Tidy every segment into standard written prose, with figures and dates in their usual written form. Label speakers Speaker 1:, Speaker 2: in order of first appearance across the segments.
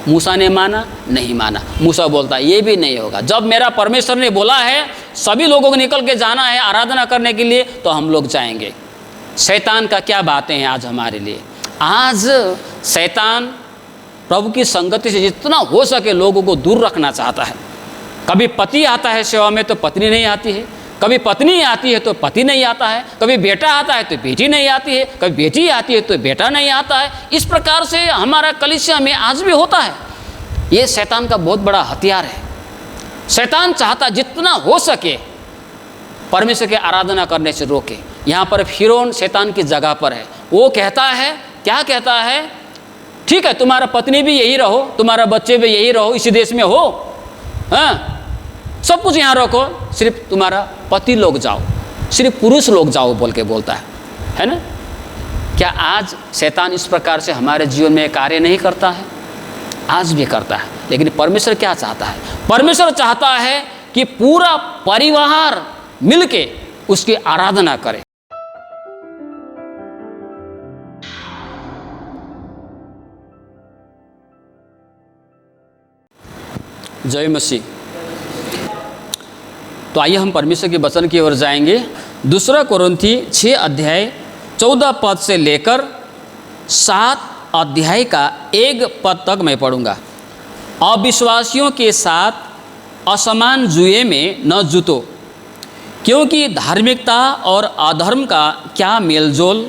Speaker 1: मूसा ने माना? नहीं माना। मूसा बोलता है ये भी नहीं होगा, जब मेरा परमेश्वर ने बोला है सभी लोगों को निकल के जाना है आराधना करने के लिए तो हम लोग जाएंगे। शैतान का क्या बातें हैं आज हमारे लिए। आज शैतान प्रभु की संगति से जितना हो सके लोगों को दूर रखना चाहता है। कभी पति आता है सेवा में तो पत्नी नहीं आती है, कभी पत्नी आती है तो पति नहीं आता है, कभी बेटा आता है तो बेटी नहीं आती है, कभी बेटी आती है तो बेटा नहीं आता है। इस प्रकार से हमारा कलीसिया में आज भी होता है। ये शैतान का बहुत बड़ा हथियार है। शैतान चाहता जितना हो सके परमेश्वर की आराधना करने से रोके। यहाँ पर फिरौन शैतान की जगह पर है। वो कहता है, क्या कहता है, ठीक है तुम्हारा पत्नी भी यही रहो, तुम्हारा बच्चे भी यही रहो, इसी देश में हो, हाँ सब कुछ यहाँ रखो, सिर्फ तुम्हारा पति लोग जाओ, सिर्फ पुरुष लोग जाओ बोल के बोलता है ना। क्या आज शैतान इस प्रकार से हमारे जीवन में कार्य नहीं करता है? आज भी करता है। लेकिन परमेश्वर क्या चाहता है? परमेश्वर चाहता है कि पूरा परिवार मिलके उसकी आराधना करे। जय मसीह। तो आइए हम परमेश्वर के वचन की ओर जाएंगे। 2 कोरिन्थी 6 अध्याय 14 पद से लेकर 7 अध्याय का 1 पद तक मैं पढ़ूंगा। अविश्वासियों के साथ असमान जुए में न जुटो, क्योंकि धार्मिकता और अधर्म का क्या मेलजोल,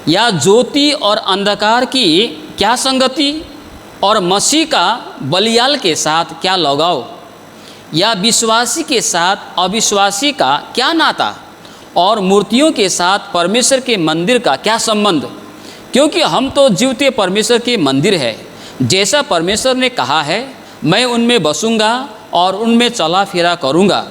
Speaker 1: या ज्योति और अंधकार की क्या संगति, और मसीह का बलियाल के साथ क्या लगाव, या विश्वासी के साथ अविश्वासी का क्या नाता, और मूर्तियों के साथ परमेश्वर के मंदिर का क्या संबंध। क्योंकि हम तो जीवते परमेश्वर के मंदिर है। जैसा परमेश्वर ने कहा है, मैं उनमें बसूंगा और उनमें चला फिरा करूंगा,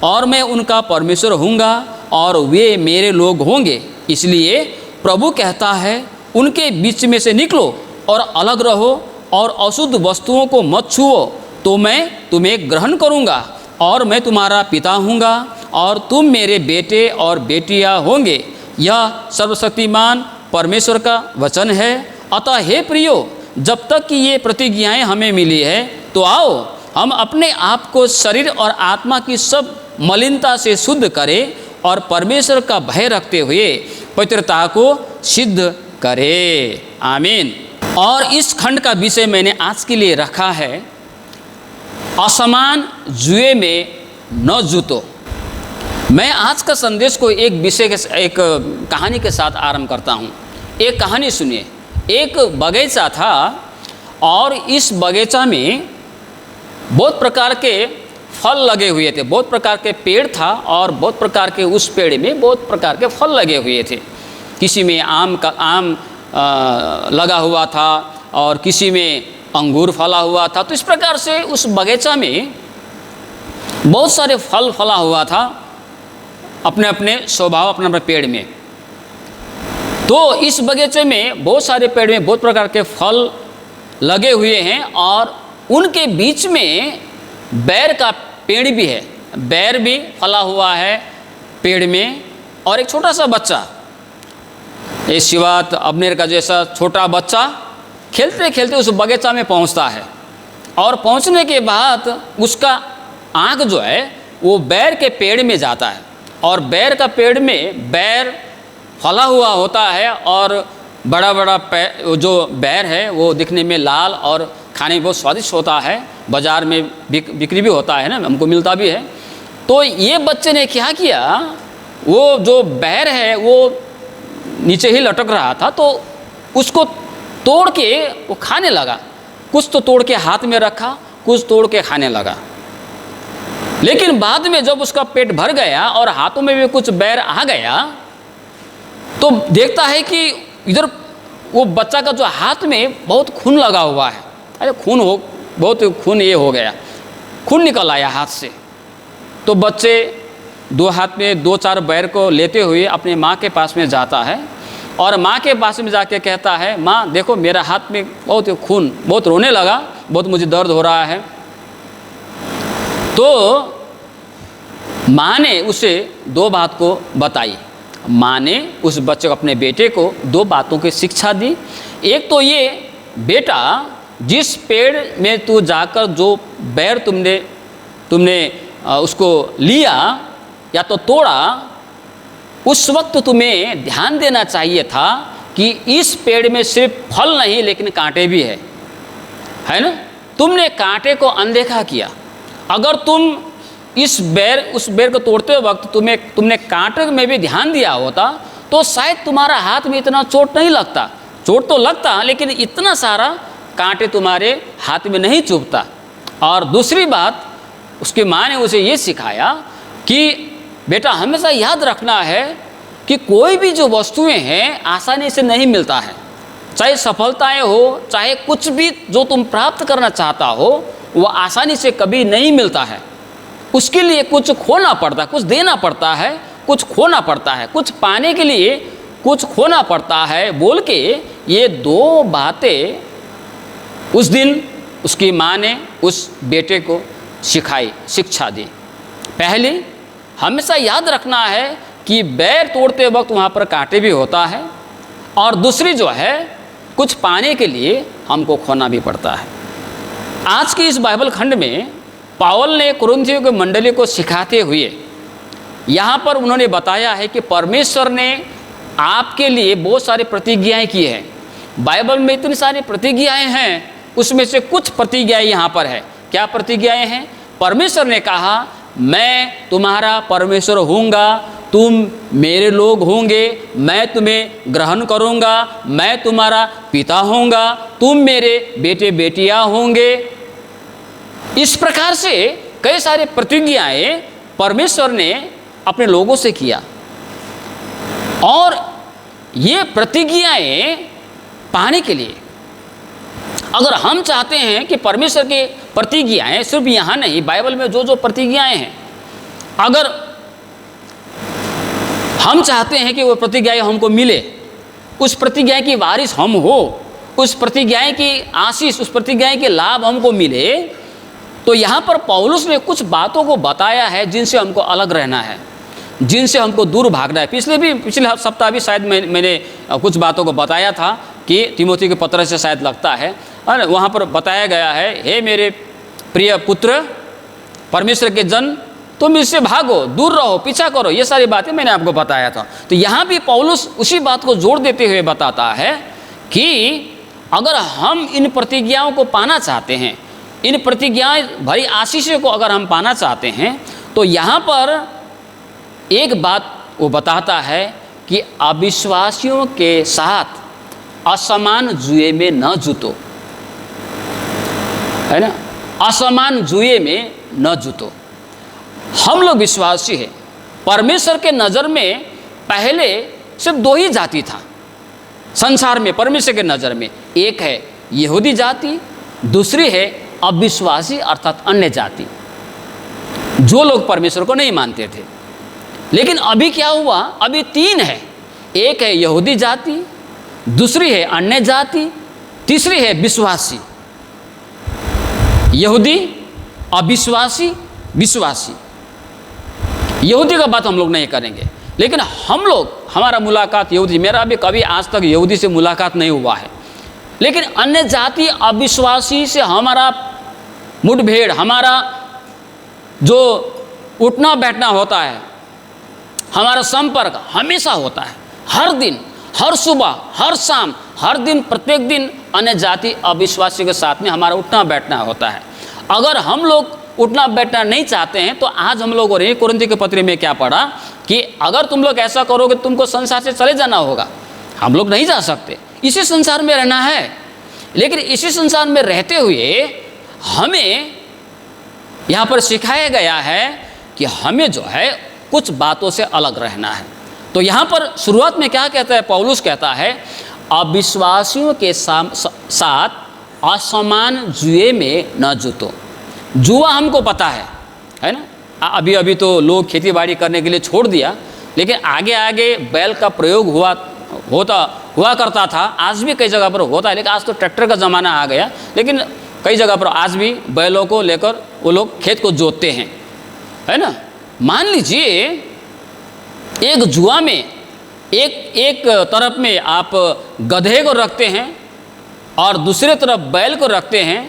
Speaker 1: और मैं उनका परमेश्वर होऊंगा और वे मेरे लोग होंगे। इसलिए प्रभु कहता है, उनके बीच में से निकलो और अलग रहो, और अशुद्ध वस्तुओं को मत छुओ, तो मैं तुम्हें ग्रहण करूंगा, और मैं तुम्हारा पिता होऊंगा और तुम मेरे बेटे और बेटियां होंगे। यह सर्वशक्तिमान परमेश्वर का वचन है। अतः हे प्रियो, जब तक कि ये प्रतिज्ञाएं हमें मिली है, तो आओ हम अपने आप को शरीर और आत्मा की सब मलिनता से शुद्ध करें, और परमेश्वर का भय रखते हुए पवित्रता को सिद्ध करें। आमीन। और इस खंड का विषय मैंने आज के लिए रखा है, असमान जुए में न जुटो। मैं आज का संदेश को एक विषय के एक कहानी के साथ आरंभ करता हूँ। एक कहानी सुनिए। एक बगीचा था, और इस बगीचा में बहुत प्रकार के फल लगे हुए थे। बहुत प्रकार के पेड़ था, और बहुत प्रकार के उस पेड़ में बहुत प्रकार के फल लगे हुए थे। किसी में आम लगा हुआ था, और किसी में अंगूर फला हुआ था। तो इस प्रकार से उस बगीचा में बहुत सारे फल फला हुआ था, अपने अपने स्वभाव, अपने अपने पेड़ में। तो इस बगीचे में बहुत सारे पेड़ में बहुत प्रकार के फल लगे हुए हैं, और उनके बीच में बैर का पेड़ भी है। बैर भी फला हुआ है पेड़ में, और एक छोटा सा बच्चा, ये शिवात अबनेर का जैसा छोटा बच्चा खेलते खेलते उस बगीचा में पहुंचता है। और पहुंचने के बाद उसका आँख जो है वो बैर के पेड़ में जाता है, और बैर का पेड़ में बैर फला हुआ होता है, और बड़ा बड़ा जो बैर है वो दिखने में लाल और खाने में बहुत स्वादिष्ट होता है। बाज़ार में बिक्री भी होता है ना, हमको मिलता भी है। तो ये बच्चे ने क्या किया, वो जो बैर है वो नीचे ही लटक रहा था, तो उसको तोड़ के वो खाने लगा। कुछ तो तोड़ के हाथ में रखा, कुछ तोड़ के खाने लगा। लेकिन बाद में जब उसका पेट भर गया और हाथों में भी कुछ बैर आ गया, तो देखता है कि इधर वो बच्चा का जो हाथ में बहुत खून लगा हुआ है। अरे बहुत खून ये हो गया, खून निकल आया हाथ से। तो बच्चे दो हाथ में 2-4 बैर को लेते हुए अपने माँ के पास में जाता है, और माँ के पास में जाके कहता है, माँ देखो मेरा हाथ में बहुत खून, बहुत रोने लगा, बहुत मुझे दर्द हो रहा है। तो माँ ने उसे 2 बात को बताई। माँ ने उस बच्चे को, अपने बेटे को 2 बातों की शिक्षा दी। एक तो ये, बेटा जिस पेड़ में तू जाकर जो बैर तुमने उसको लिया या तो तोड़ा, उस वक्त तुम्हें ध्यान देना चाहिए था कि इस पेड़ में सिर्फ फल नहीं लेकिन कांटे भी है ना। तुमने कांटे को अनदेखा किया। अगर तुम उस बेर को तोड़ते वक्त तुमने कांटे में भी ध्यान दिया होता तो शायद तुम्हारा हाथ में इतना चोट नहीं लगता। चोट तो लगता लेकिन इतना सारा कांटे तुम्हारे हाथ में नहीं चुभता। और दूसरी बात, उसकी माँ ने उसे ये सिखाया कि बेटा हमेशा याद रखना है कि कोई भी जो वस्तुएं हैं आसानी से नहीं मिलता है। चाहे सफलताएं हो, चाहे कुछ भी जो तुम प्राप्त करना चाहता हो, वो आसानी से कभी नहीं मिलता है। उसके लिए कुछ खोना पड़ता है, कुछ देना पड़ता है, कुछ खोना पड़ता है, कुछ पाने के लिए कुछ खोना पड़ता है बोल के ये दो बातें उस दिन उसकी माँ ने उस बेटे को शिक्षा दी। पहली, हमेशा याद रखना है कि बैर तोड़ते वक्त वहाँ पर कांटे भी होता है, और दूसरी जो है कुछ पाने के लिए हमको खोना भी पड़ता है। आज की इस बाइबल खंड में पावल ने कुरिन्थियों की मंडली को सिखाते हुए यहाँ पर उन्होंने बताया है कि परमेश्वर ने आपके लिए बहुत सारी प्रतिज्ञाएं की हैं। बाइबल में इतनी सारी प्रतिज्ञाएं हैं, उसमें से कुछ प्रतिज्ञाएं यहाँ पर है। क्या प्रतिज्ञाएं हैं? परमेश्वर ने कहा, मैं तुम्हारा परमेश्वर होऊंगा, तुम मेरे लोग होंगे, मैं तुम्हें ग्रहण करूंगा, मैं तुम्हारा पिता होऊंगा, तुम मेरे बेटे बेटियां होंगे। इस प्रकार से कई सारे प्रतिज्ञाएं परमेश्वर ने अपने लोगों से किया, और ये प्रतिज्ञाएं पाने के लिए अगर हम चाहते हैं कि परमेश्वर के प्रतिज्ञाएं सिर्फ यहाँ नहीं, बाइबल में जो जो प्रतिज्ञाएं हैं, अगर हम चाहते हैं कि वो प्रतिज्ञाएं हमको मिले, उस प्रतिज्ञा की वारिस हम हो, उस प्रतिज्ञाएं की आशीष, उस प्रतिज्ञाएं के लाभ हमको मिले, तो यहाँ पर पौलुस ने कुछ बातों को बताया है जिनसे हमको अलग रहना है, जिनसे हमको दूर भागना है। पिछले सप्ताह भी शायद मैंने कुछ बातों को बताया था कि तीमोथी के पत्र से शायद लगता है, और वहाँ पर बताया गया है, हे मेरे प्रिय पुत्र, परमेश्वर के जन, तुम इससे भागो, दूर रहो, पीछा करो। ये सारी बातें मैंने आपको बताया था। तो यहाँ भी पौलुस उसी बात को जोड़ देते हुए बताता है कि अगर हम इन प्रतिज्ञाओं को पाना चाहते हैं, इन प्रतिज्ञाएं भरी आशीषों को अगर हम पाना चाहते हैं, तो यहाँ पर एक बात वो बताता है कि अविश्वासियों के साथ असमान जुए में न जुतो, है ना, असमान जुए में न जुतो। हम लोग विश्वासी हैं। परमेश्वर के नज़र में पहले सिर्फ दो ही जाति था संसार में, परमेश्वर के नज़र में, एक है यहूदी जाति, दूसरी है अविश्वासी अर्थात अन्य जाति, जो लोग परमेश्वर को नहीं मानते थे। लेकिन अभी क्या हुआ? अभी तीन है, एक है यहूदी जाति, दूसरी है अन्य जाति, तीसरी है विश्वासी। यहूदी, अविश्वासी, विश्वासी। यहूदी का बात हम लोग नहीं करेंगे, लेकिन हम लोग, हमारा मुलाकात यहूदी, मेरा भी कभी आज तक यहूदी से मुलाकात नहीं हुआ है, लेकिन अन्य जाति अविश्वासी से हमारा मुठभेड़, हमारा जो उठना बैठना होता है, हमारा संपर्क हमेशा होता है। हर दिन, हर सुबह, हर शाम, हर दिन, प्रत्येक दिन अन्य जाति अविश्वासी के साथ में हमारा उठना बैठना होता है। अगर हम लोग उठना बैठना नहीं चाहते हैं तो आज हम लोगों ने कुरिन्थी के पत्र में क्या पढ़ा कि अगर तुम लोग ऐसा करोगे तुमको संसार से चले जाना होगा। हम लोग नहीं जा सकते, इसी संसार में रहना है, लेकिन इसी संसार में रहते हुए हमें यहाँ पर सिखाया गया है कि हमें जो है कुछ बातों से अलग रहना है। तो यहाँ पर शुरुआत में क्या कहता है? पौलुस कहता है अविश्वासियों के साथ असमान जुए में न जुतो। जुआ हमको पता है ना। अभी तो लोग खेती बाड़ी करने के लिए छोड़ दिया, लेकिन आगे आगे बैल का प्रयोग हुआ करता था। आज भी कई जगह पर होता है, लेकिन आज तो ट्रैक्टर का ज़माना आ गया, लेकिन कई जगह पर आज भी बैलों को लेकर वो लोग खेत को जोतते हैं, है ना। मान लीजिए एक जुआ में एक तरफ में आप गधे को रखते हैं और दूसरे तरफ बैल को रखते हैं,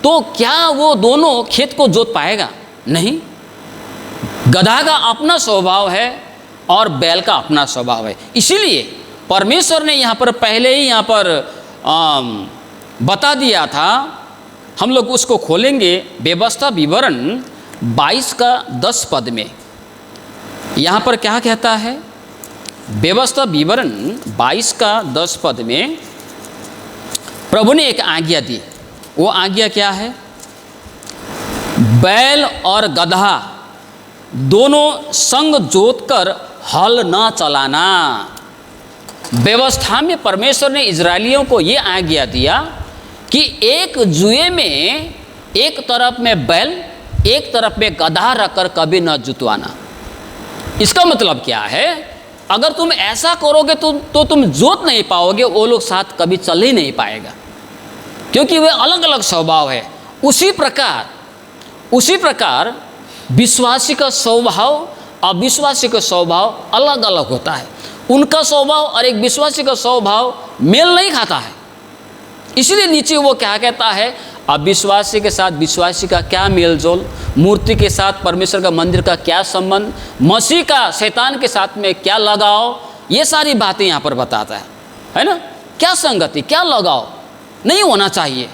Speaker 1: तो क्या वो दोनों खेत को जोत पाएगा? नहीं। गधा का अपना स्वभाव है और बैल का अपना स्वभाव है। इसीलिए परमेश्वर ने यहाँ पर पहले ही यहाँ पर बता दिया था। हम लोग उसको खोलेंगे, व्यवस्था विवरण 22 का 10 पद में। यहाँ पर क्या कहता है? व्यवस्था विवरण 22 का 10 पद में प्रभु ने एक आज्ञा दी। वो आज्ञा क्या है? बैल और गधा दोनों संग जोतकर हल न चलाना। व्यवस्था में परमेश्वर ने इजरायलियों को ये आज्ञा दिया कि एक जुए में एक तरफ में बैल, एक तरफ में गधा रखकर कभी न जुतवाना। इसका मतलब क्या है? अगर तुम ऐसा करोगे तो तुम जोत नहीं पाओगे, वो लोग साथ कभी चल ही नहीं पाएगा, क्योंकि वे अलग अलग स्वभाव है। उसी प्रकार विश्वासी का स्वभाव, अविश्वासी का स्वभाव अलग अलग होता है। उनका स्वभाव और एक विश्वासी का स्वभाव मेल नहीं खाता है। इसलिए नीचे वो क्या कहता है? अविश्वासी के साथ विश्वासी का क्या मेल जोल, मूर्ति के साथ परमेश्वर का मंदिर का क्या संबंध, मसीह का शैतान के साथ में क्या लगाव, ये सारी बातें यहाँ पर बताता है ना। क्या संगति, क्या लगाव नहीं होना चाहिए,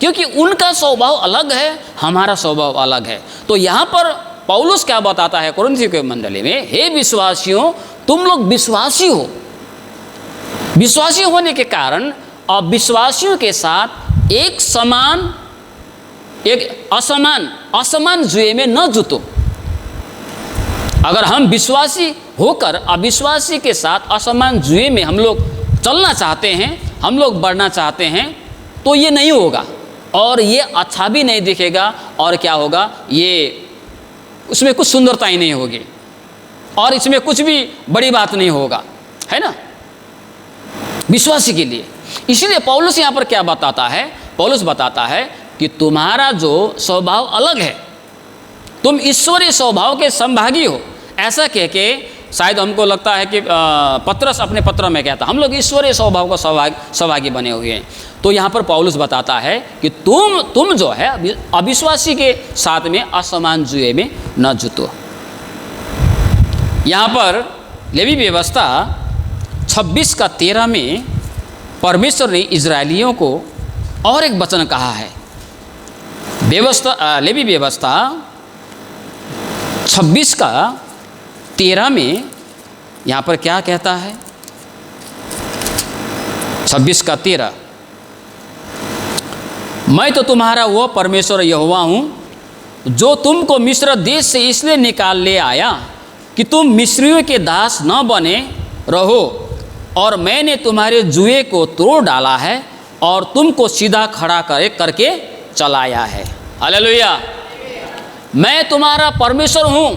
Speaker 1: क्योंकि उनका स्वभाव अलग है, हमारा स्वभाव अलग है। तो यहाँ पर पौलुस क्या बताता है कुरिन्थियों के मंडली में? हे विश्वासियों, तुम लोग विश्वासी हो। विश्वासी होने के कारण अविश्वासियों के साथ एक असमान जुए में न जुतो। अगर हम विश्वासी होकर अविश्वासी के साथ असमान जुए में हम लोग चलना चाहते हैं, हम लोग बढ़ना चाहते हैं, तो ये नहीं होगा और ये अच्छा भी नहीं दिखेगा। और क्या होगा? ये उसमें कुछ सुंदरता ही नहीं होगी और इसमें कुछ भी बड़ी बात नहीं होगा, है ना, विश्वासी के लिए। इसीलिए पौलुस यहाँ पर क्या बताता है? पौलुस बताता है कि तुम्हारा जो स्वभाव अलग है, तुम ईश्वरीय स्वभाव के संभागी हो। ऐसा कह के शायद हमको लगता है कि पत्रस अपने पत्र में कहता, हम लोग ईश्वरीय स्वभाव का सहभागी बने हुए हैं। तो यहाँ पर पौलुस बताता है कि तुम जो है अविश्वासी के साथ में असमान जुए में न जुतो। यहाँ पर लेवी व्यवस्था 26 का 13 में परमेश्वर ने इजरायलियों को और एक वचन कहा है। लेवी व्यवस्था 26 का 13 में यहाँ पर क्या कहता है? 26 का 13, मैं तो तुम्हारा वो परमेश्वर यहोवा हूँ जो तुमको मिस्र देश से इसलिए निकाल ले आया कि तुम मिस्रियों के दास न बने रहो, और मैंने तुम्हारे जुए को तोड़ डाला है और तुमको सीधा खड़ा करके चलाया है। हालेलुया। मैं तुम्हारा परमेश्वर हूँ,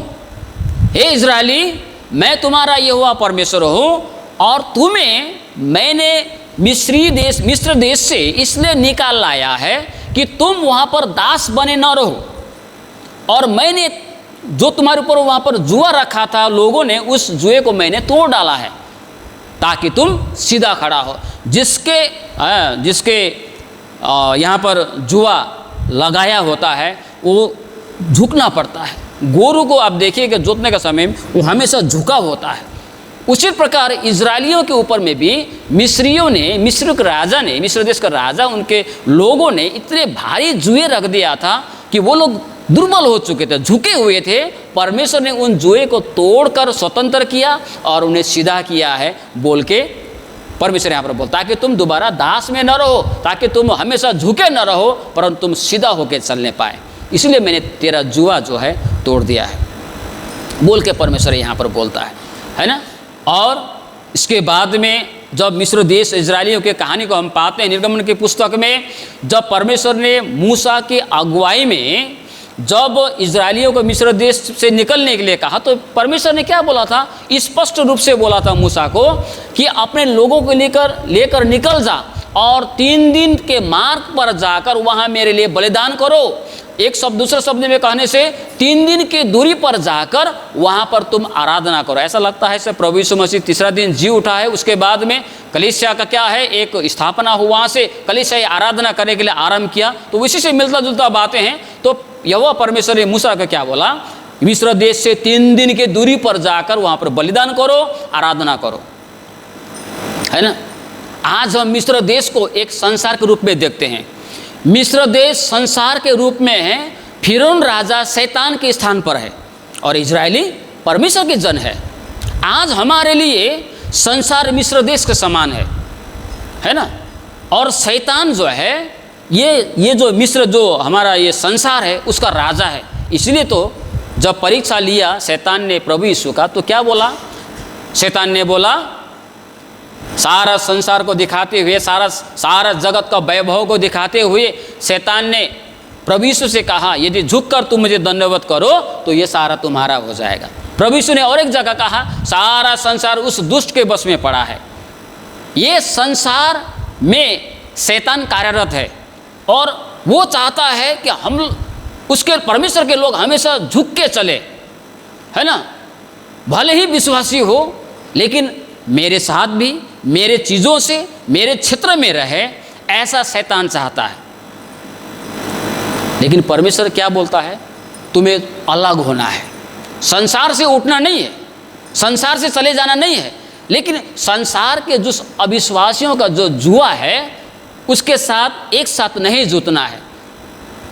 Speaker 1: हे इजरायली, मैं तुम्हारा यहोवा परमेश्वर हूँ, और तुम्हें मैंने मिस्र देश से इसलिए निकाल लाया है कि तुम वहाँ पर दास बने न रहो, और मैंने जो तुम्हारे ऊपर वहाँ पर जुआ रखा था, लोगों ने उस जुए को मैंने तोड़ डाला है ताकि तुम सीधा खड़ा हो। जिसके यहाँ पर जुआ लगाया होता है वो झुकना पड़ता है। गोरू को आप देखिए कि जोतने का समय वो हमेशा झुका होता है। उसी प्रकार इजरायलियों के ऊपर में भी मिस्रियों ने, मिस्र देश का राजा, उनके लोगों ने इतने भारी जुए रख दिया था कि वो लोग दुर्बल हो चुके थे, झुके हुए थे। परमेश्वर ने उन जुए को तोड़कर स्वतंत्र किया और उन्हें सीधा किया है बोल के परमेश्वर यहाँ पर बोलता है कि तुम दोबारा दास में न रहो, ताकि तुम हमेशा झुके न रहो परंतु तुम सीधा होकर चलने पाए। इसलिए मैंने तेरा जुआ जो है तोड़ दिया है बोल के परमेश्वर यहाँ पर बोलता है ना। और इसके बाद में जब मिस्र देश इजरायलियों के कहानी को हम पाते हैं निर्गमन की पुस्तक में, जब परमेश्वर ने मूसा की अगुवाई में जब इजरायलियों को मिस्र देश से निकलने के लिए कहा, तो परमेश्वर ने क्या बोला था? स्पष्ट रूप से बोला था मूसा को कि अपने लोगों को लेकर निकल जा और 3 दिन के मार्ग पर जाकर वहाँ मेरे लिए बलिदान करो। एक शब्द दूसरे शब्द में कहने से 3 दिन की दूरी पर जाकर वहाँ पर तुम आराधना करो। ऐसा लगता है सर प्रभु यीशु मसीह तीसरा दिन जी उठा है, उसके बाद में कलीसिया का क्या है, एक स्थापना हुआ, वहाँ से कलीसिया आराधना करने के लिए आरंभ किया। तो इसी से मिलता जुलता बातें हैं। तो यहोवा परमेश्वर ने मूसा का क्या बोला, मिस्र देश से 3 दिन की दूरी पर जाकर वहाँ पर बलिदान करो, आराधना करो, है ना। आज हम मिस्र देश को एक संसार के रूप में देखते हैं। मिस्र देश संसार के रूप में है, फिरौन राजा शैतान के स्थान पर है और इजरायली परमेश्वर के जन है। आज हमारे लिए संसार मिस्र देश के समान है ना। और शैतान जो है ये जो मिस्र जो हमारा ये संसार है उसका राजा है। इसलिए तो जब परीक्षा लिया शैतान ने प्रभु यीशु का, तो क्या बोला, शैतान ने बोला सारा संसार को दिखाते हुए, सारा जगत का वैभव को दिखाते हुए शैतान ने प्रभु यीशु से कहा, यदि झुककर तुम मुझे दंडवत करो तो ये सारा तुम्हारा हो जाएगा। प्रभु यीशु ने और एक जगह कहा, सारा संसार उस दुष्ट के बस में पड़ा है। ये संसार में शैतान कार्यरत है और वो चाहता है कि हम उसके परमेश्वर के लोग हमेशा झुक के चले, है ना। भले ही विश्वासी हो लेकिन मेरे साथ भी मेरे चीज़ों से मेरे क्षेत्र में रहे, ऐसा शैतान चाहता है। लेकिन परमेश्वर क्या बोलता है, तुम्हें अलग होना है, संसार से उठना नहीं है, संसार से चले जाना नहीं है, लेकिन संसार के जो अविश्वासियों का जो जुआ है उसके साथ एक साथ नहीं जुटना है।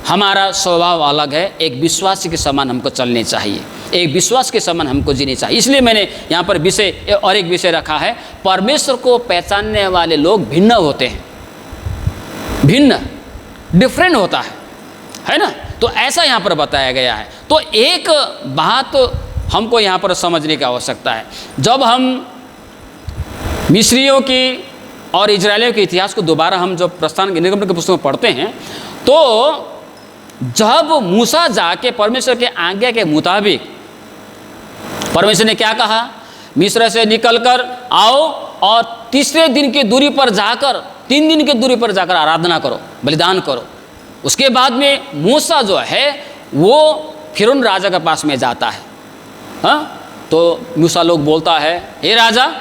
Speaker 1: हमारा स्वभाव अलग है, एक विश्वासी के समान हमको चलने चाहिए, एक विश्वास के समान हमको जीने चाहिए। इसलिए मैंने यहाँ पर विषय और एक विषय रखा है, परमेश्वर को पहचानने वाले लोग भिन्न होते हैं, भिन्न डिफरेंट होता है ना। तो ऐसा यहाँ पर बताया गया है। तो एक बात हमको यहाँ पर समझने की आवश्यकता है, जब हम मिस्रियों की और इजरायलियों के इतिहास को दोबारा हम जब प्रस्थान निर्गमन के पुस्तक में पढ़ते हैं, तो जब मूसा जाके परमेश्वर के आज्ञा के मुताबिक परमेश्वर ने क्या कहा, मिस्र से निकलकर आओ और तीसरे दिन की दूरी पर जाकर 3 दिन की दूरी पर जाकर आराधना करो, बलिदान करो। उसके बाद में मूसा जो है वो फिरौन राजा के पास में जाता है। हाँ, तो मूसा लोग बोलता है, हे राजा,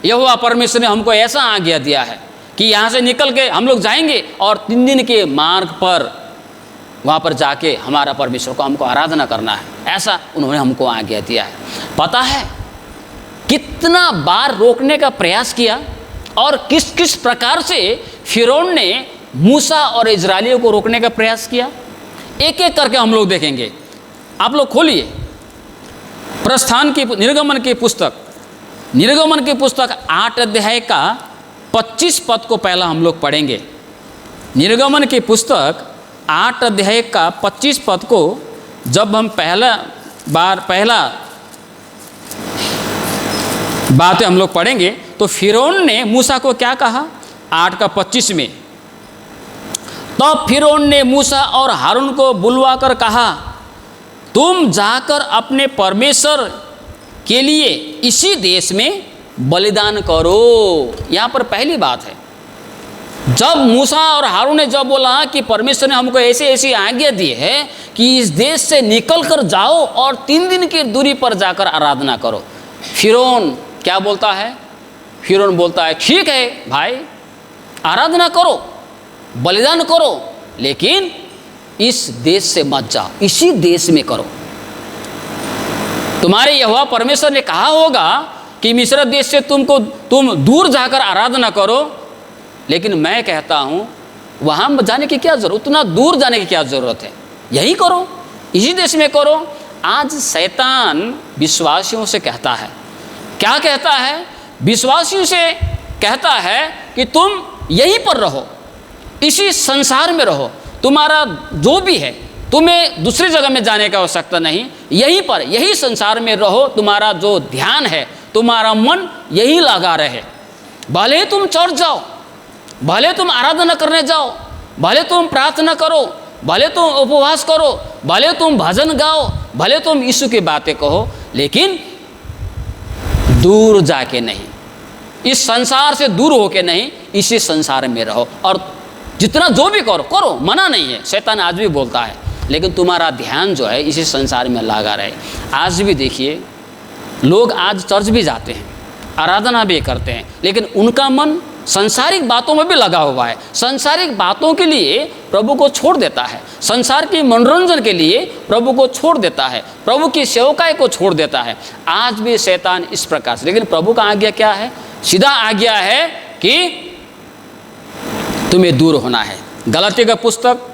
Speaker 1: यहोवा परमेश्वर ने हमको ऐसा आज्ञा दिया है कि यहाँ से निकल के हम लोग जाएंगे और 3 दिन के मार्ग पर वहाँ पर जाके हमारा परमेश्वर को हमको आराधना करना है, ऐसा उन्होंने हमको आज्ञा दिया है। पता है कितना बार रोकने का प्रयास किया और किस किस प्रकार से फिरौन ने मूसा और इजरायलियों को रोकने का प्रयास किया, एक एक करके हम लोग देखेंगे। आप लोग खोलिए प्रस्थान की निर्गमन की पुस्तक 8 अध्याय का 25 पद को पहला हम लोग पढ़ेंगे। निर्गमन की पुस्तक 8 अध्याय का 25 पद को जब हम पहला बातें हम लोग पढ़ेंगे, तो फिरौन ने मूसा को क्या कहा, 8 का 25 में, तब फिरौन ने मूसा और हारून को बुलवा कर कहा, तुम जाकर अपने परमेश्वर के लिए इसी देश में बलिदान करो। यहाँ पर पहली बात है, जब मूसा और हारून ने जब बोला कि परमेश्वर ने हमको ऐसी ऐसी आज्ञा दी है कि इस देश से निकल कर जाओ और 3 दिन की दूरी पर जाकर आराधना करो, फिरौन क्या बोलता है, फिरौन बोलता है ठीक है भाई, आराधना करो, बलिदान करो, लेकिन इस देश से मत जाओ, इसी देश में करो। तुम्हारे यहोवा परमेश्वर ने कहा होगा कि मिस्र देश से तुम दूर जाकर आराधना करो, लेकिन मैं कहता हूँ वहाँ जाने की क्या जरूरत, उतना दूर जाने की क्या ज़रूरत है, यही करो, इसी देश में करो। आज शैतान विश्वासियों से कहता है, क्या कहता है, विश्वासियों से कहता है कि तुम यहीं पर रहो, इसी संसार में रहो, तुम्हारा जो भी है, तुम्हें दूसरी जगह में जाने की आवश्यकता नहीं, यहीं पर यही संसार में रहो, तुम्हारा जो ध्यान है, तुम्हारा मन यही लगा रहे। भले तुम चर्च जाओ, भले तुम आराधना करने जाओ, भले तुम प्रार्थना करो, भले तुम उपवास करो, भले तुम भजन गाओ, भले तुम यीशु की बातें कहो, लेकिन दूर जाके नहीं, इस संसार से दूर होके नहीं, इसी संसार में रहो। और जितना जो भी करो करो, मना नहीं है। शैतान आज भी बोलता है लेकिन तुम्हारा ध्यान जो है इसी संसार में लगा रहे। आज भी देखिए, लोग आज चर्च भी जाते हैं, आराधना भी करते हैं, लेकिन उनका मन संसारिक बातों में भी लगा हुआ है। संसारिक बातों के लिए प्रभु को छोड़ देता है, संसार के मनोरंजन के लिए प्रभु को छोड़ देता है, प्रभु की सेवकाई को छोड़ देता है। आज भी शैतान इस प्रकार से, लेकिन प्रभु का आज्ञा क्या है? सीधा आज्ञा है कि तुम्हें दूर होना है। गलाती का पुस्तक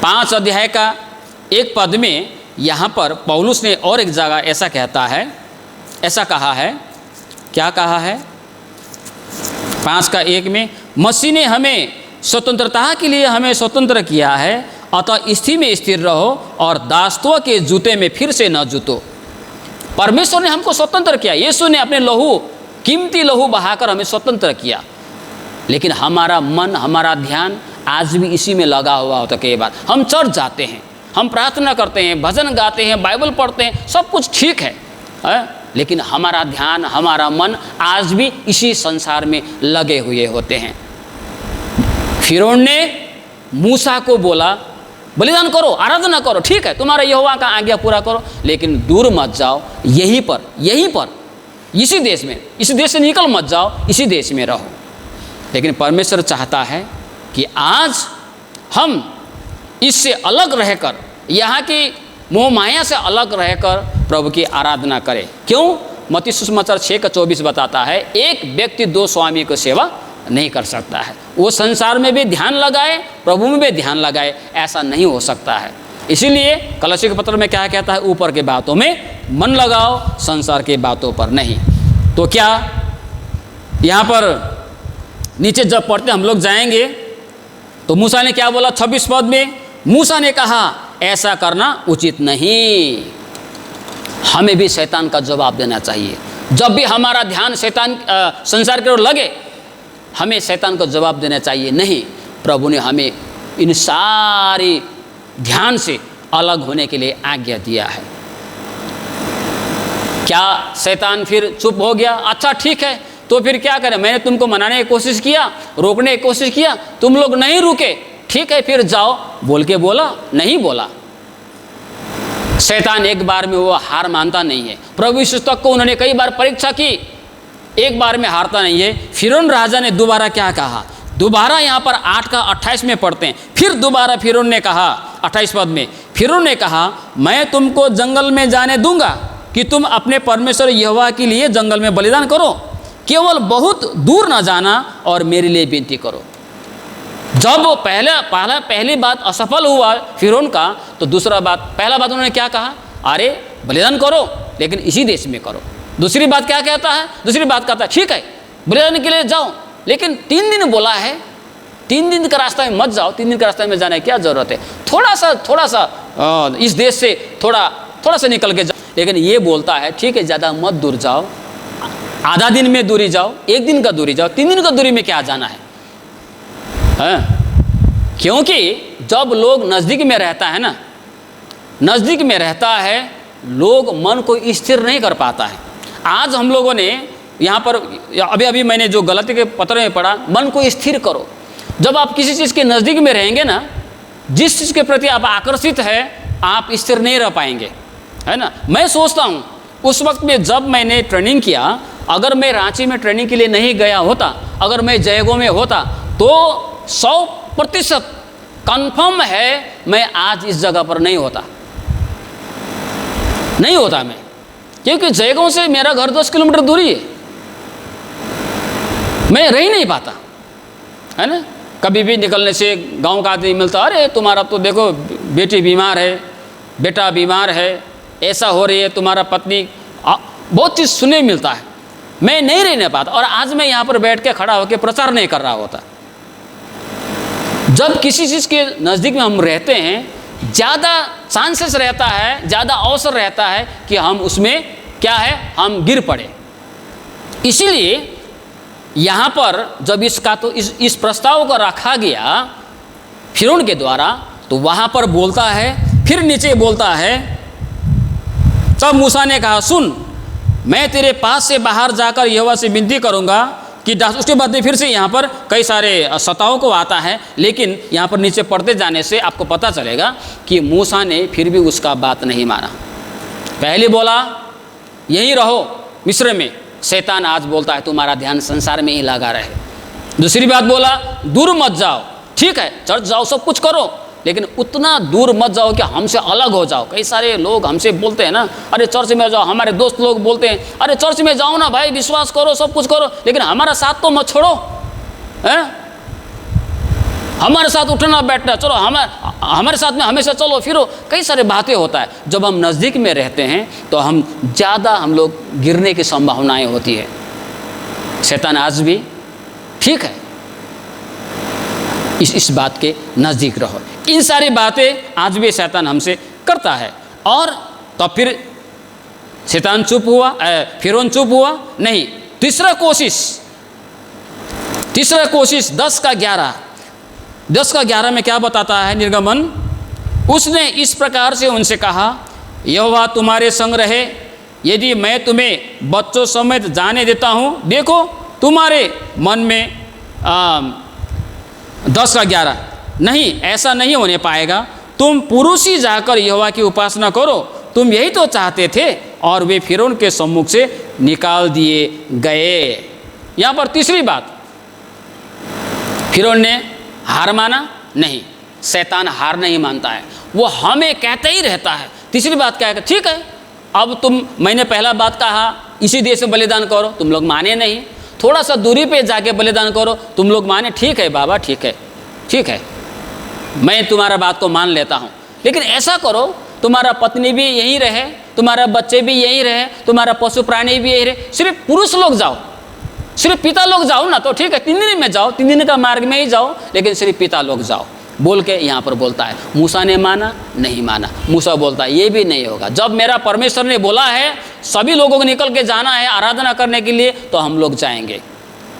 Speaker 1: 5 अध्याय का 1 पद में यहाँ पर पौलुस ने और एक जगह ऐसा कहता है, ऐसा कहा है, क्या कहा है? 5:1 में, मसीह ने हमें स्वतंत्रता के लिए हमें स्वतंत्र किया है, अतः स्थिति में स्थिर रहो और दासत्व के जूते में फिर से न जूतो। परमेश्वर ने हमको स्वतंत्र किया, यीशु ने अपने लहू, कीमती लहू बहाकर हमें स्वतंत्र किया, लेकिन हमारा मन, हमारा ध्यान आज भी इसी में लगा हुआ होता। कई बार हम चर्च जाते हैं, हम प्रार्थना करते हैं, भजन गाते हैं, बाइबल पढ़ते हैं, सब कुछ ठीक है, लेकिन हमारा ध्यान, हमारा मन आज भी इसी संसार में लगे हुए होते हैं। फिरौन ने मूसा को बोला, बलिदान करो, आराधना करो, ठीक है, तुम्हारा यहोवा का आज्ञा पूरा करो, लेकिन दूर मत जाओ, यहीं पर इसी देश में, इस देश से निकल मत जाओ, इसी देश में रहो। लेकिन परमेश्वर चाहता है कि आज हम इससे अलग रहकर, यहाँ की मोह माया से अलग रहकर प्रभु की आराधना करें। क्यों? मत्ती सुसमाचार 6:24 बताता है, एक व्यक्ति 2 स्वामी को सेवा नहीं कर सकता है। वो संसार में भी ध्यान लगाए, प्रभु में भी ध्यान लगाए, ऐसा नहीं हो सकता है। इसीलिए कलस्सी के पत्र में क्या कहता है? ऊपर के बातों में मन लगाओ, संसार के बातों पर नहीं। तो क्या यहाँ पर नीचे जब पढ़ते हम लोग जाएंगे तो मूसा ने क्या बोला? 26 पद में मूसा ने कहा, ऐसा करना उचित नहीं। हमें भी शैतान का जवाब देना चाहिए। जब भी हमारा ध्यान शैतान, संसार की ओर लगे, हमें शैतान को जवाब देना चाहिए। नहीं, प्रभु ने हमें इन सारी ध्यान से अलग होने के लिए आज्ञा दिया है। क्या शैतान फिर चुप हो गया? अच्छा ठीक है, तो फिर क्या करें? मैंने तुमको मनाने की कोशिश किया, रोकने की कोशिश किया, तुम लोग नहीं रुके, ठीक है फिर जाओ बोल के बोला? नहीं बोला। शैतान एक बार में वो हार मानता नहीं है। प्रभु यीशु तक को उन्होंने कई बार परीक्षा की, एक बार में हारता नहीं है। फिरौन राजा ने दोबारा क्या कहा? दोबारा यहाँ पर 8:28 में पढ़ते हैं। फिर दोबारा फिरौन ने कहा, 28 पद में, फिरौन ने कहा, मैं तुमको जंगल में जाने दूंगा कि तुम अपने परमेश्वर यहोवा के लिए जंगल में बलिदान करो, केवल बहुत दूर न जाना और मेरे लिए विनती करो। जब पहली बात असफल हुआ फिरौन का, तो पहला बात उन्होंने क्या कहा? अरे बलिदान करो, लेकिन इसी देश में करो। दूसरी बात क्या कहता है? दूसरी बात कहता है, ठीक है बलिदान के लिए जाओ, लेकिन 3 दिन बोला है, 3 दिन का रास्ता में मत जाओ। 3 दिन का रास्ता में जाने की क्या जरूरत है? थोड़ा सा इस देश से थोड़ा सा निकल के जाओ। लेकिन ये बोलता है, ठीक है ज़्यादा मत दूर जाओ, आधा दिन में दूरी जाओ, 1 दिन का दूरी जाओ, 3 दिन का दूरी में क्या जाना है? क्योंकि जब लोग नज़दीक में रहता है ना, नज़दीक में रहता है, लोग मन को स्थिर नहीं कर पाता है। आज हम लोगों ने यहाँ पर अभी मैंने जो गलाती के पत्र में पढ़ा, मन को स्थिर करो। जब आप किसी चीज़ के नज़दीक में रहेंगे ना, जिस चीज़ के प्रति आप आकर्षित है, आप स्थिर नहीं रह पाएंगे, है ना। मैं सोचता हूँ उस वक्त में जब मैंने ट्रेनिंग किया, अगर मैं रांची में ट्रेनिंग के लिए नहीं गया होता, अगर मैं जयगो में होता, तो 100% कन्फर्म है मैं आज इस जगह पर नहीं होता मैं, क्योंकि जयगांव से मेरा घर 10 किलोमीटर दूरी है, मैं रह ही नहीं पाता, है ना। कभी भी निकलने से गांव का आदमी मिलता, अरे तुम्हारा तो देखो बेटी बीमार है, बेटा बीमार है, ऐसा हो रही है, तुम्हारा पत्नी, बहुत चीज़ सुनने मिलता है। मैं नहीं रहने पाता, और आज मैं यहाँ पर बैठ के खड़ा होकर प्रचार नहीं कर रहा होता। जब किसी चीज़ के नज़दीक में हम रहते हैं, ज़्यादा चांसेस रहता है, ज़्यादा अवसर रहता है कि हम उसमें क्या है, हम गिर पड़े। इसीलिए यहाँ पर जब इस प्रस्ताव को रखा गया फिरौन के द्वारा, तो वहाँ पर बोलता है, फिर नीचे बोलता है, तब मूसा ने कहा, सुन, मैं तेरे पास से बाहर जाकर यहोवा से विनती करूँगा कि उसके बाद में फिर से यहाँ पर कई सारे सताओं को आता है, लेकिन यहाँ पर नीचे पढ़ते जाने से आपको पता चलेगा कि मूसा ने फिर भी उसका बात नहीं माना। पहले बोला यहीं रहो मिस्र में, शैतान आज बोलता है तुम्हारा ध्यान संसार में ही लगा रहे। दूसरी बात बोला दूर मत जाओ, ठीक है चर्च जाओ सब कुछ करो, लेकिन उतना दूर मत जाओ कि हमसे अलग हो जाओ। कई सारे लोग हमसे बोलते हैं ना, अरे चर्च में जाओ, हमारे दोस्त लोग बोलते हैं अरे चर्च में जाओ ना भाई, विश्वास करो सब कुछ करो, लेकिन हमारा साथ तो मत छोड़ो, हैं हमारे साथ उठना बैठना, चलो हमारे साथ में हमेशा चलो फिरो। कई सारे बातें होता है। जब हम नज़दीक में रहते हैं तो हम ज़्यादा हम लोग गिरने की संभावनाएं होती है। शैतान आज भी ठीक है, इस बात के नज़दीक रहो। इन सारी बातें आज भी शैतान हमसे करता है। और तो फिर शैतान चुप हुआ, फिरौन चुप हुआ नहीं। तीसरा कोशिश 10 का 11 में क्या बताता है निर्गमन, उसने इस प्रकार से उनसे कहा यहोवा तुम्हारे संग रहे, यदि मैं तुम्हें बच्चों समेत जाने देता हूँ, देखो तुम्हारे मन में 10 का 11 नहीं, ऐसा नहीं होने पाएगा। तुम पुरुष ही जाकर यहोवा की उपासना करो, तुम यही तो चाहते थे। और वे फिरौन के सम्मुख से निकाल दिए गए। यहाँ पर तीसरी बात, फिरौन ने हार माना नहीं। शैतान हार नहीं मानता है, वो हमें कहते ही रहता है। तीसरी बात क्या है, ठीक है अब मैंने पहला बात कहा इसी देश में बलिदान करो, तुम लोग माने नहीं। थोड़ा सा दूरी पे जाके बलिदान करो, तुम लोग माने, ठीक है बाबा ठीक है मैं तुम्हारा बात को मान लेता हूँ, लेकिन ऐसा करो तुम्हारा पत्नी भी यहीं रहे, तुम्हारा बच्चे भी यहीं रहे, तुम्हारा पशु प्राणी भी यहीं रहे, सिर्फ पुरुष लोग जाओ, सिर्फ पिता लोग जाओ ना तो ठीक है, 3 दिन में जाओ, 3 दिन का मार्ग में ही जाओ, लेकिन सिर्फ पिता लोग जाओ बोल के यहाँ पर बोलता है। मूसा ने माना नहीं माना। मूसा बोलता है ये भी नहीं होगा, जब मेरा परमेश्वर ने बोला है सभी लोगों को निकल के जाना है आराधना करने के लिए तो हम लोग जाएंगे।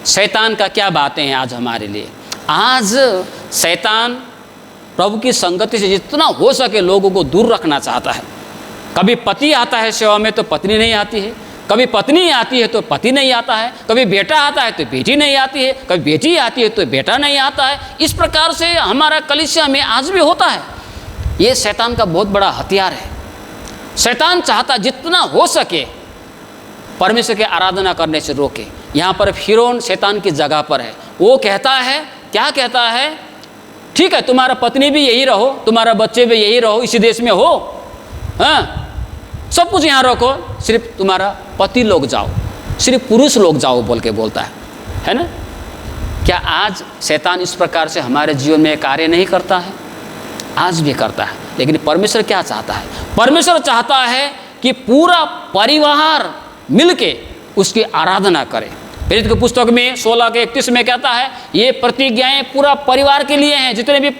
Speaker 1: शैतान का क्या बातें हैं आज हमारे लिए। आज शैतान प्रभु की संगति से जितना हो सके लोगों को दूर रखना चाहता है। कभी पति आता है सेवा में तो पत्नी नहीं आती है, कभी पत्नी आती है तो पति नहीं आता है, कभी बेटा आता है तो बेटी नहीं आती है, कभी बेटी आती है तो बेटा नहीं आता है। इस प्रकार से हमारा कलीसिया में आज भी होता है। ये शैतान का बहुत बड़ा हथियार है। शैतान चाहता जितना हो सके परमेश्वर की आराधना करने से रोके। यहाँ पर फिरौन शैतान की जगह पर है। वो कहता है, क्या कहता है, ठीक है तुम्हारा पत्नी भी यही रहो, तुम्हारा बच्चे भी यही रहो, इसी देश में हो, हाँ सब कुछ यहाँ रखो, सिर्फ तुम्हारा पति लोग जाओ, सिर्फ पुरुष लोग जाओ बोल के बोलता है ना। क्या आज शैतान इस प्रकार से हमारे जीवन में कार्य नहीं करता है? आज भी करता है। लेकिन परमेश्वर क्या चाहता है? परमेश्वर चाहता है कि पूरा परिवार मिलके उसकी आराधना करे। प्रेरित की पुस्तक में 16:31 में कहता है ये प्रतिज्ञाएं पूरा परिवार के लिए हैं। जितनी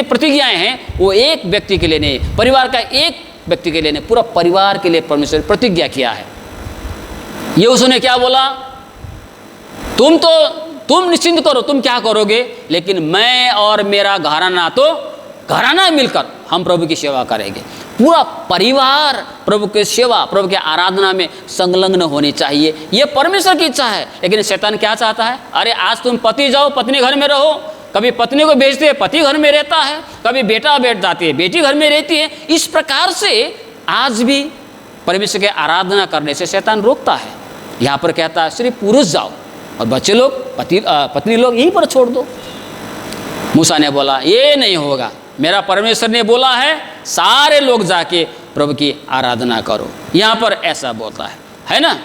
Speaker 1: प्रतिज्ञाएं हैं वो एक व्यक्ति के लिए नहीं, परिवार का एक व्यक्ति के लिए नहीं, पूरा परिवार के लिए परमेश्वर ने प्रतिज्ञा किया है। ये उसने क्या बोला, तुम निश्चिंत करो तुम क्या करोगे, लेकिन मैं और मेरा घराना तो घराना मिलकर हम प्रभु की सेवा करेंगे। पूरा परिवार प्रभु की सेवा, प्रभु की आराधना में संलग्न होनी चाहिए। ये परमेश्वर की इच्छा है। लेकिन शैतान क्या चाहता है, अरे आज तुम पति जाओ पत्नी घर में रहो, कभी पत्नी को भेजते हैं पति घर में रहता है, कभी बेटा बैठ जाती है बेटी घर में रहती है। इस प्रकार से आज भी परमेश्वर की आराधना करने से शैतान रोकता है। यहाँ पर कहता है सिर्फ पुरुष जाओ और बच्चे लोग पत्नी लोग यहीं पर छोड़ दो। मूसा ने बोला ये नहीं होगा, मेरा परमेश्वर ने बोला है सारे लोग जाके प्रभु की आराधना करो। यहाँ पर ऐसा बोलता है ना।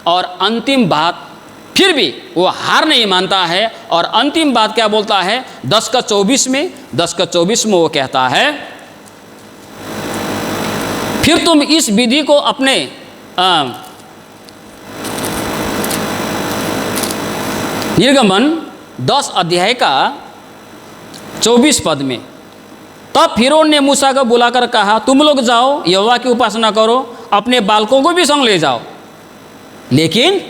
Speaker 1: और अंतिम बात फिर भी वो हार नहीं मानता है। और अंतिम बात क्या बोलता है 10:24 में वो कहता है फिर तुम इस विधि को अपने निर्गमन 10 अध्याय का 24 पद में, तब फिरौन ने मूसा को बुलाकर कहा तुम लोग जाओ यहोवा की उपासना करो, अपने बालकों को भी संग ले जाओ। लेकिन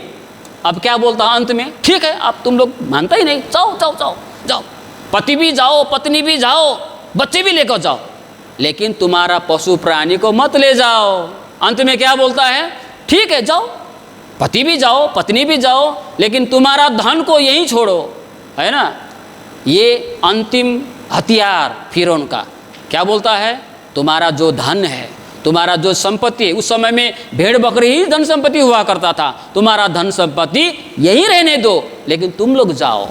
Speaker 1: अब क्या बोलता है अंत में, ठीक है अब तुम लोग मानता ही नहीं, जाओ जाओ जाओ जाओ, पति भी जाओ पत्नी भी जाओ बच्चे भी लेकर जाओ, लेकिन तुम्हारा पशु प्राणी को मत ले जाओ। अंत में क्या बोलता है, ठीक है जाओ पति भी जाओ, पत्नी भी जाओ, लेकिन तुम्हारा धन को यहीं छोड़ो, है ना। ये अंतिम हथियार फिरौन का क्या बोलता है, तुम्हारा जो धन है, तुम्हारा जो संपत्ति, उस समय में भेड़ बकरी ही धन संपत्ति हुआ करता था, तुम्हारा धन संपत्ति यही रहने दो, लेकिन तुम लोग जाओ।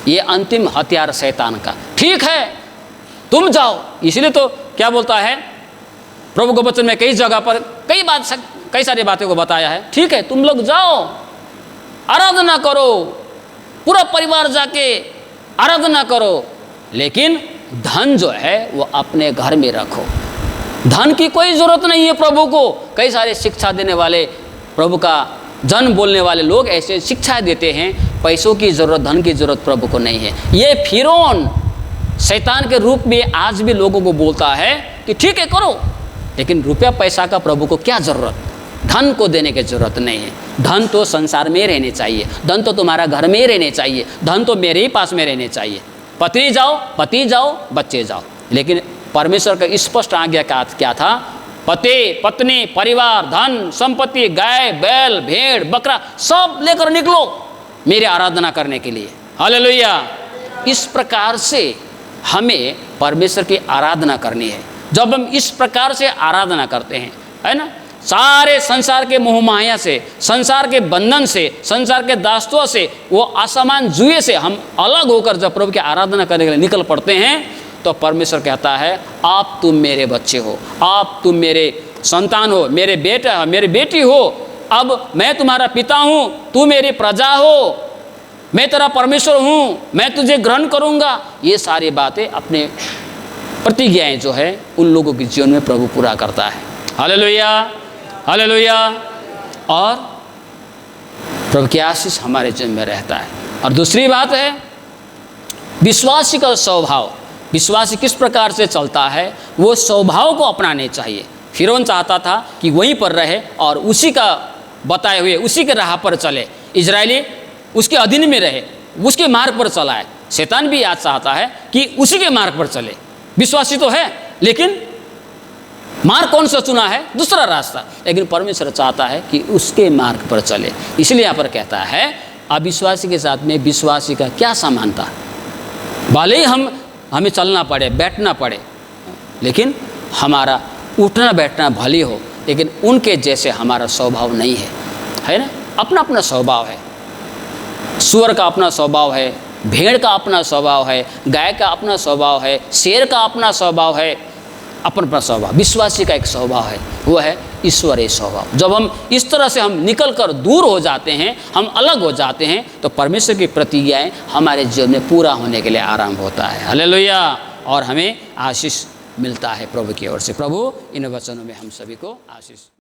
Speaker 1: ये अंतिम हथियार शैतान का। ठीक है तुम जाओ, इसलिए तो क्या बोलता है प्रभु के वचन में कई जगह पर कई सारी बातें को बताया है। ठीक है तुम लोग जाओ, आराधना करो, पूरा परिवार जाके आराधना करो, लेकिन धन जो है वो अपने घर में रखो। धन की कोई ज़रूरत नहीं है प्रभु को। कई सारे शिक्षा देने वाले, प्रभु का जन बोलने वाले लोग ऐसे शिक्षा देते हैं, पैसों की ज़रूरत, धन की ज़रूरत प्रभु को नहीं है। ये फिरौन शैतान के रूप में आज भी लोगों को बोलता है कि ठीक है करो, लेकिन रुपया पैसा का प्रभु को क्या ज़रूरत, धन को देने की ज़रूरत नहीं है। धन तो संसार में रहने चाहिए, धन तो तुम्हारा घर में रहने चाहिए, धन तो मेरे ही पास में रहने चाहिए। पत्नी जाओ, पति जाओ, बच्चे जाओ, लेकिन परमेश्वर का स्पष्ट आज्ञा क्या था, पति पत्नी परिवार धन संपत्ति गाय बैल भेड़ बकरा सब लेकर निकलो मेरी आराधना करने के लिए। हालेलुया। इस प्रकार से हमें परमेश्वर की आराधना करनी है। जब हम इस प्रकार से आराधना करते हैं, है ना, सारे संसार के मोह माया से, संसार के बंधन से, संसार के दासत्व से, वो असमान जुए से हम अलग होकर जब प्रभु की आराधना करने के लिए निकल पड़ते हैं, तो परमेश्वर कहता है आप तुम मेरे बच्चे हो, आप तुम मेरे संतान हो, मेरे बेटा मेरी बेटी हो, अब मैं तुम्हारा पिता हूँ, तू मेरी प्रजा हो, मैं तेरा परमेश्वर हूँ, मैं तुझे ग्रहण करूँगा। ये सारी बातें अपने प्रतिज्ञाएं जो है उन लोगों के जीवन में प्रभु पूरा करता है। Hallelujah, hallelujah. और प्रभु की आशीष हमारे जीवन में रहता है। और दूसरी बात है विश्वासी का स्वभाव। विश्वासी किस प्रकार से चलता है, वो स्वभाव को अपनाने चाहिए। फिरौन चाहता था कि वहीं पर रहे और उसी का बताए हुए उसी के राह पर चले, इजरायली उसके अधीन में रहे, उसके मार्ग पर चलाए। शैतान भी आज चाहता है कि उसी के मार्ग पर चले। विश्वासी तो है, लेकिन मार्ग कौन सा चुना है, दूसरा रास्ता, लेकिन परमेश्वर चाहता है कि उसके मार्ग पर चले। इसलिए यहाँ पर कहता है अविश्वासी के साथ में विश्वासी का क्या समानता। भले ही हमें चलना पड़े, बैठना पड़े, लेकिन हमारा उठना बैठना भले हो, लेकिन उनके जैसे हमारा स्वभाव नहीं है ना। अपना अपना स्वभाव है, सूअर का अपना स्वभाव है, भेड़ का अपना स्वभाव है, गाय का अपना स्वभाव है, शेर का अपना स्वभाव है, अपना स्वभाव। विश्वासी का एक स्वभाव है, वो है ईश्वरीय स्वभाव। जब हम इस तरह से हम निकल कर दूर हो जाते हैं, हम अलग हो जाते हैं, तो परमेश्वर की प्रतिज्ञाएं हमारे जीवन में पूरा होने के लिए आरंभ होता है। हालेलुया। और हमें आशीष मिलता है प्रभु की ओर से। प्रभु इन वचनों में हम सभी को आशीष